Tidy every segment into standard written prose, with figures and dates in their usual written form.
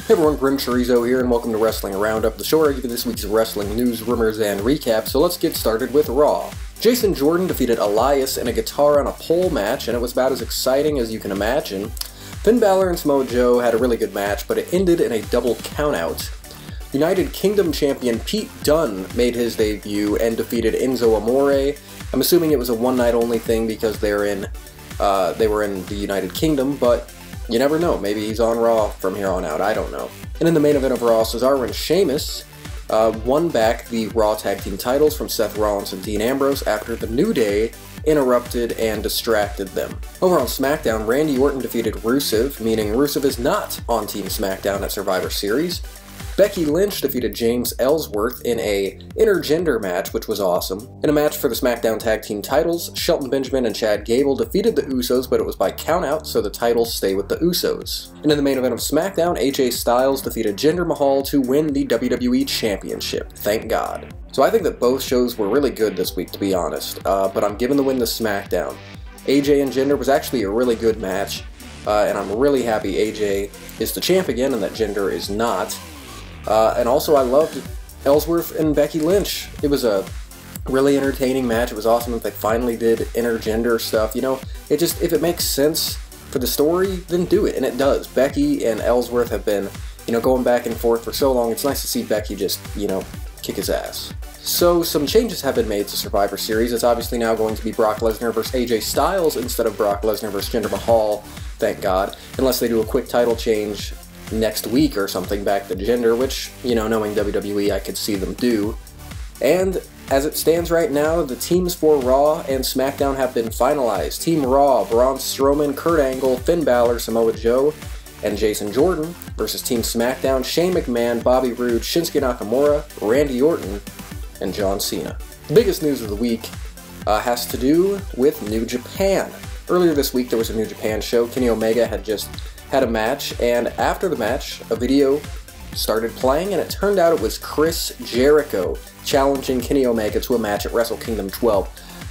Hey everyone, GrimmChorizo here, and welcome to Wrestling Roundup, the show where I give you this week's wrestling news, rumors, and recap, so let's get started with Raw. Jason Jordan defeated Elias in a guitar on a pole match, and it was about as exciting as you can imagine. Finn Balor and Samoa Joe had a really good match, but it ended in a double countout. United Kingdom champion Pete Dunne made his debut and defeated Enzo Amore. I'm assuming it was a one-night-only thing because they were in the United Kingdom, but you never know. Maybe he's on Raw from here on out. I don't know. And in the main event of Raw, Cesaro and Sheamus won back the Raw Tag Team titles from Seth Rollins and Dean Ambrose after the New Day interrupted and distracted them. Over on SmackDown, Randy Orton defeated Rusev, meaning Rusev is not on Team SmackDown at Survivor Series. Becky Lynch defeated James Ellsworth in a intergender match, which was awesome. In a match for the SmackDown Tag Team titles, Shelton Benjamin and Chad Gable defeated the Usos, but it was by countout, so the titles stay with the Usos. And in the main event of SmackDown, AJ Styles defeated Jinder Mahal to win the WWE Championship. Thank God. So I think that both shows were really good this week, to be honest, but I'm giving the win to SmackDown. AJ and Jinder was actually a really good match, and I'm really happy AJ is the champ again and that Jinder is not. And also I loved Ellsworth and Becky Lynch. It was a really entertaining match. It was awesome that they finally did intergender stuff. You know, it just, if it makes sense for the story, then do it, and it does. Becky and Ellsworth have been, you know, going back and forth for so long. It's nice to see Becky just, you know, kick his ass. So some changes have been made to Survivor Series. It's obviously now going to be Brock Lesnar versus AJ Styles instead of Brock Lesnar versus Jinder Mahal, thank God, unless they do a quick title change next week or something back to Jinder, which, you know, knowing WWE, I could see them do. And as it stands right now, the teams for Raw and SmackDown have been finalized. Team Raw, Braun Strowman, Kurt Angle, Finn Balor, Samoa Joe, and Jason Jordan versus Team SmackDown, Shane McMahon, Bobby Roode, Shinsuke Nakamura, Randy Orton, and John Cena. The biggest news of the week has to do with New Japan. Earlier this week, there was a New Japan show. Kenny Omega had just had a match, and after the match, a video started playing, and it turned out it was Chris Jericho challenging Kenny Omega to a match at Wrestle Kingdom 12.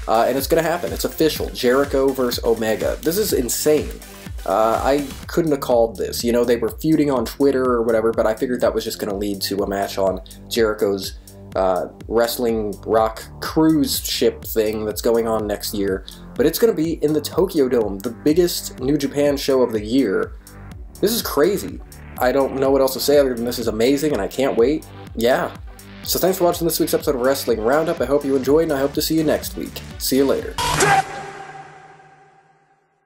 And it's going to happen. It's official. Jericho versus Omega. This is insane. I couldn't have called this. You know, they were feuding on Twitter or whatever, but I figured that was just going to lead to a match on Jericho's wrestling rock cruise ship thing that's going on next year. But it's going to be in the Tokyo Dome, the biggest New Japan show of the year. This is crazy. I don't know what else to say other than this is amazing and I can't wait. Yeah. So thanks for watching this week's episode of Wrestling Roundup. I hope you enjoyed and I hope to see you next week. See you later.